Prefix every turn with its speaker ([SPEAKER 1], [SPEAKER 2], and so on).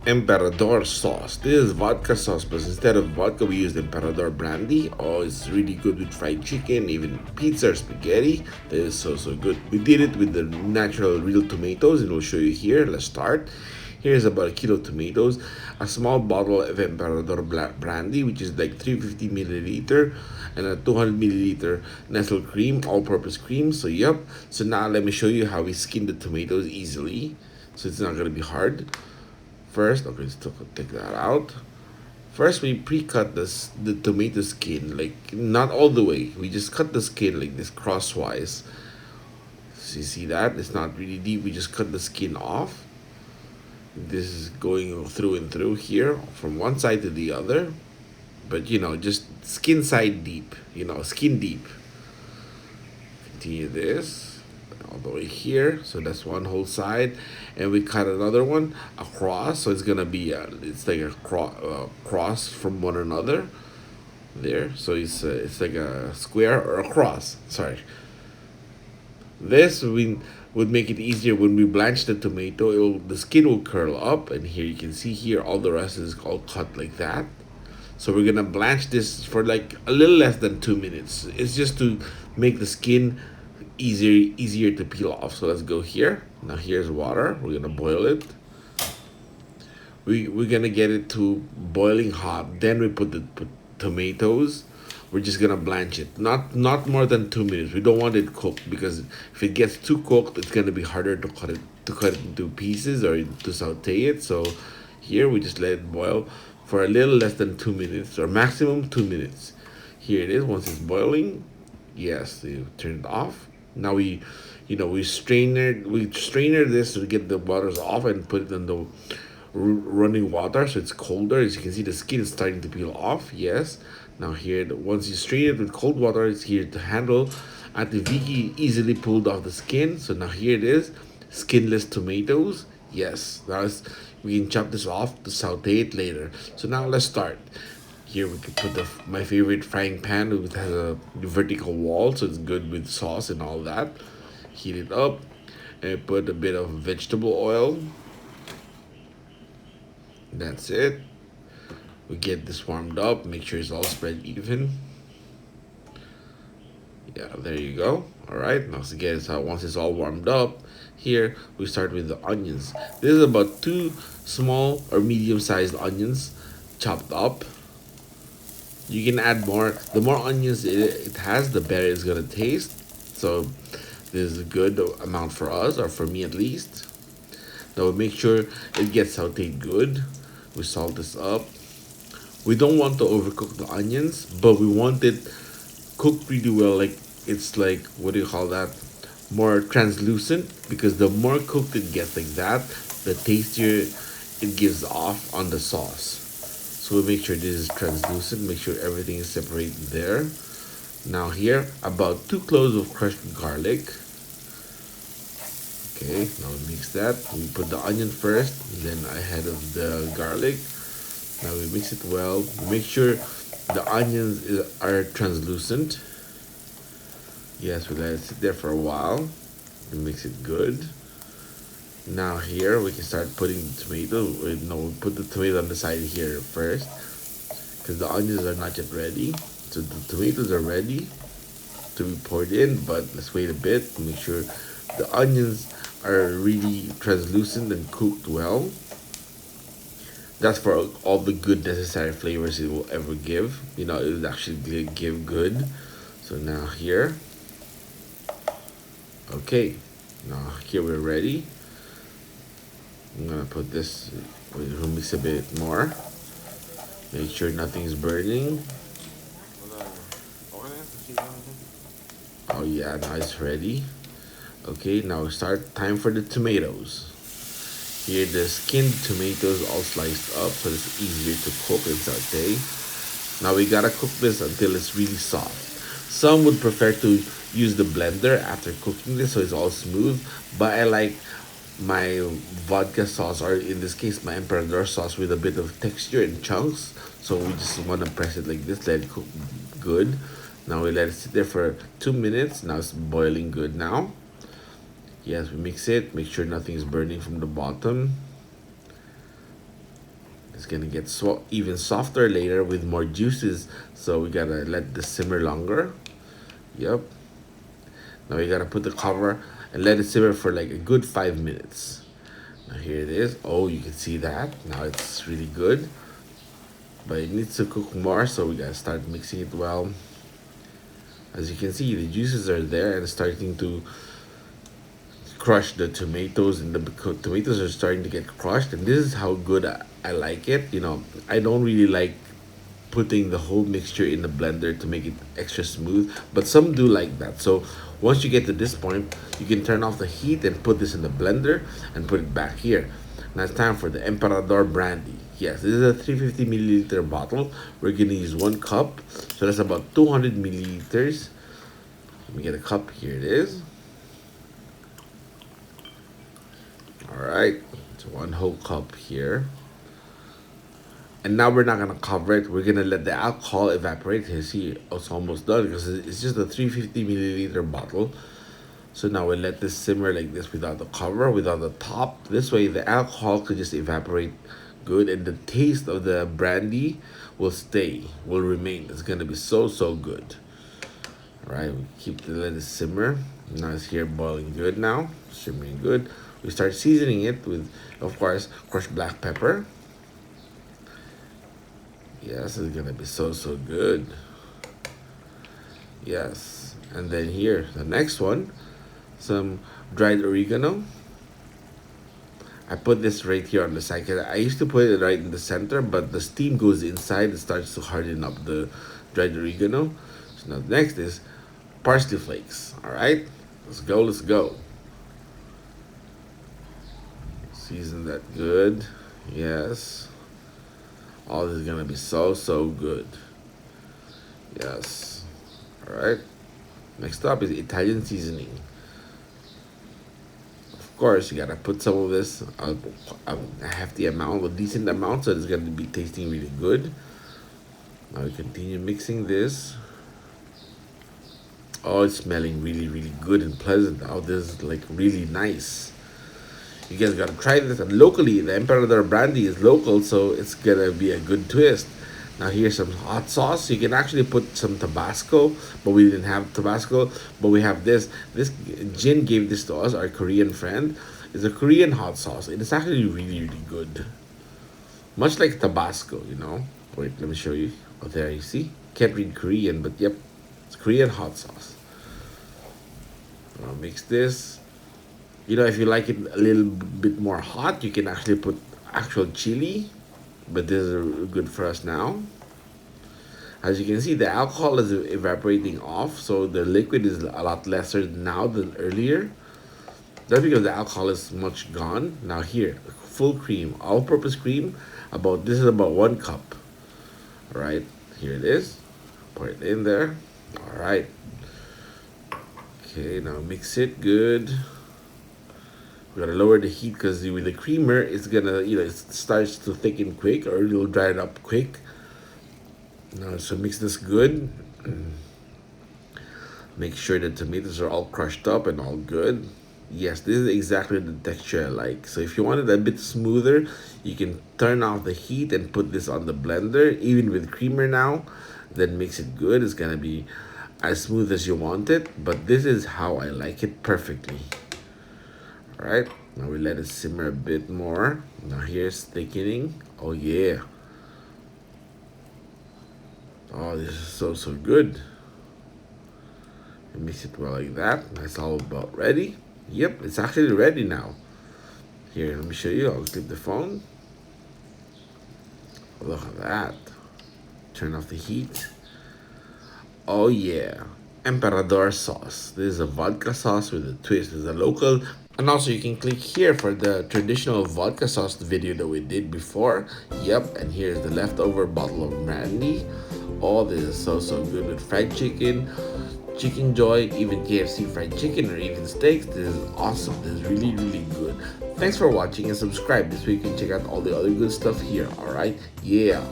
[SPEAKER 1] Emperador sauce. This is vodka sauce, but instead of vodka, we used Emperador Brandy. Oh, it's really good with fried chicken, even pizza or spaghetti. This is so good. We did it with the natural real tomatoes, and we'll show you here. Let's start. Here's about a kilo of tomatoes, a small bottle of Emperador Brandy, which is like 350 milliliter, and a 200 milliliter Nestle cream, all-purpose cream. So yep. So now let me show you how we skin the tomatoes easily. So it's not gonna be hard. First, okay, let's take that out. First, we pre-cut the tomato skin, like not all the way. We just cut the skin like this crosswise. So you see that? It's not really deep. We just cut the skin off. This is going through and through here from one side to the other. But just skin side deep, skin deep. Continue this all the way here. So that's one whole side, and we cut another one across. So it's gonna be it's like a cross from one another. There, so it's like a square or a cross. Sorry. This would make it easier when we blanch the tomato. The skin will curl up, and here you can see here all the rest is all cut like that. So we're gonna blanch this for like a little less than 2 minutes. It's just to make the skin easier to peel off. So let's go here. Now here's water. We're gonna boil it. We're gonna get it to boiling hot. Then we put the tomatoes. We're just gonna blanch it. Not more than 2 minutes. We don't want it cooked, because if it gets too cooked, it's gonna be harder to cut it into pieces or to saute it. So here we just let it boil for a little less than 2 minutes, or maximum 2 minutes. Here it is. Once it's boiling, yes, you turn it off. Now we strainer this to get the waters off and put it in the running water, so it's colder. As you can see, the skin is starting to peel off. Yes. Now here, once you strain it with cold water, it's here to handle. At the Viki easily pulled off the skin. So now here it is, skinless tomatoes. Yes. We can chop this off to saute it later. So now let's start. Here we can put my favorite frying pan. It has a vertical wall, so it's good with sauce and all that. Heat it up and put a bit of vegetable oil. That's it. We get this warmed up. Make sure it's all spread even. Yeah, there you go. All right. Now again, so once it's all warmed up, here we start with the onions. This is about 2 small or medium-sized onions, chopped up. You can add more. The more onions it has, the better it's gonna taste. So this is a good amount for us, or for me at least. Now make sure it gets sauteed good. We salt this up. We don't want to overcook the onions, but we want it cooked pretty well. Like it's like, what do you call that? More translucent, because the more cooked it gets like that, the tastier it gives off on the sauce. So we make sure this is translucent. Make sure everything is separated there. Now here, about 2 cloves of crushed garlic. Okay, now we mix that. We put the onion first, then ahead of the garlic. Now we mix it well. Make sure the onions are translucent. Yes, we let it sit there for a while. We mix it good. Now here we can start putting the tomato. No, we put the tomato on the side here first, because the onions are not yet ready. So the tomatoes are ready to be poured in, but let's wait a bit to make sure the onions are really translucent and cooked well. That's for all the good necessary flavors it will ever give. It will actually give good. So now here, okay, now here we're ready. I'm gonna put this, we'll mix a bit more. Make sure nothing's burning. Oh yeah, now it's ready. Okay, now start time for the tomatoes. Here the skinned tomatoes all sliced up, so it's easier to cook and saute. Now we gotta cook this until it's really soft. Some would prefer to use the blender after cooking this so it's all smooth, but I like my vodka sauce, or in this case my Emperador sauce, with a bit of texture and chunks. So we just want to press it like this, let it cook good. Now we let it sit there for 2 minutes. Now it's boiling good now. Yes, we mix it. Make sure nothing is burning from the bottom. It's gonna get even softer later with more juices. So we gotta let this simmer longer. Yep. Now we gotta put the cover and let it simmer for like a good 5 minutes. Now here it is. Oh, you can see that. Now it's really good. But it needs to cook more, so we gotta start mixing it well. As you can see, the juices are there and starting to crush the tomatoes, and the tomatoes are starting to get crushed. And this is how good I like it. You know, I don't really like putting the whole mixture in the blender to make it extra smooth, but some do like that. So once you get to this point, you can turn off the heat and put this in the blender and put it back here. Now it's time for the Emperador Brandy. Yes, this is a 350 milliliter bottle. We're gonna use 1 cup, so that's about 200 milliliters. Let me get a cup. Here it is. All right, it's 1 whole cup here. And now we're not gonna cover it. We're gonna let the alcohol evaporate. You see, it's almost done because it's just a 350 milliliter bottle. So now we let this simmer like this without the cover, without the top. This way the alcohol could just evaporate good, and the taste of the brandy will remain. It's gonna be so good. All right, we let it simmer. Now it's here boiling good now, simmering good. We start seasoning it with, of course, crushed black pepper. Yes, it's gonna be so good. Yes, and then here, the next one, some dried oregano. I put this right here on the side. I used to put it right in the center, but the steam goes inside. It starts to harden up the dried oregano. So now next is parsley flakes. All right, let's go. Season that good. Yes. Oh, this is gonna be so good. Yes. All right. Next up is Italian seasoning. Of course, you gotta put some of this, a hefty amount, a decent amount, so it's gonna be tasting really good. Now we continue mixing this. Oh, it's smelling really good and pleasant. Oh, this is like really nice. You guys gotta try this. And locally, the Emperador Brandy is local, so it's gonna be a good twist. Now here's some hot sauce. You can actually put some Tabasco, but we didn't have Tabasco. But we have this. This Jin gave this to us, our Korean friend. It's a Korean hot sauce. It is actually really good. Much like Tabasco, you know. Wait, let me show you. Oh, there you see. Can't read Korean, but yep, it's Korean hot sauce. I'll mix this. You know, if you like it a little bit more hot, you can actually put actual chili, but this is good for us now. As you can see, the alcohol is evaporating off, so the liquid is a lot lesser now than earlier. That's because the alcohol is much gone. Now here, full cream, all-purpose cream, this is about 1 cup. All right, here it is. Pour it in there. All right. Okay, now mix it good. We gotta lower the heat because with the creamer, it's gonna, it starts to thicken quick, or it'll dry it up quick. Now, so mix this good. Make sure the tomatoes are all crushed up and all good. Yes, this is exactly the texture I like. So if you want it a bit smoother, you can turn off the heat and put this on the blender, even with creamer now. Then mix it good. It's gonna be as smooth as you want it, but this is how I like it perfectly. All right, now we let it simmer a bit more. Now here's thickening. Oh yeah. Oh, this is so good. Mix it well like that. That's all about ready. Yep, it's actually ready now. Here, let me show you. I'll clip the phone. Look at that. Turn off the heat. Oh yeah, Emperador sauce. This is a vodka sauce with a twist. It's a local. And also you can click here for the traditional vodka sauce video that we did before. Yep, and here's the leftover bottle of brandy. Oh, this is so good with fried chicken, chicken joy, even KFC fried chicken, or even steaks. This is awesome. This is really good. Thanks for watching and subscribe. This way you can check out all the other good stuff here. Alright, yeah.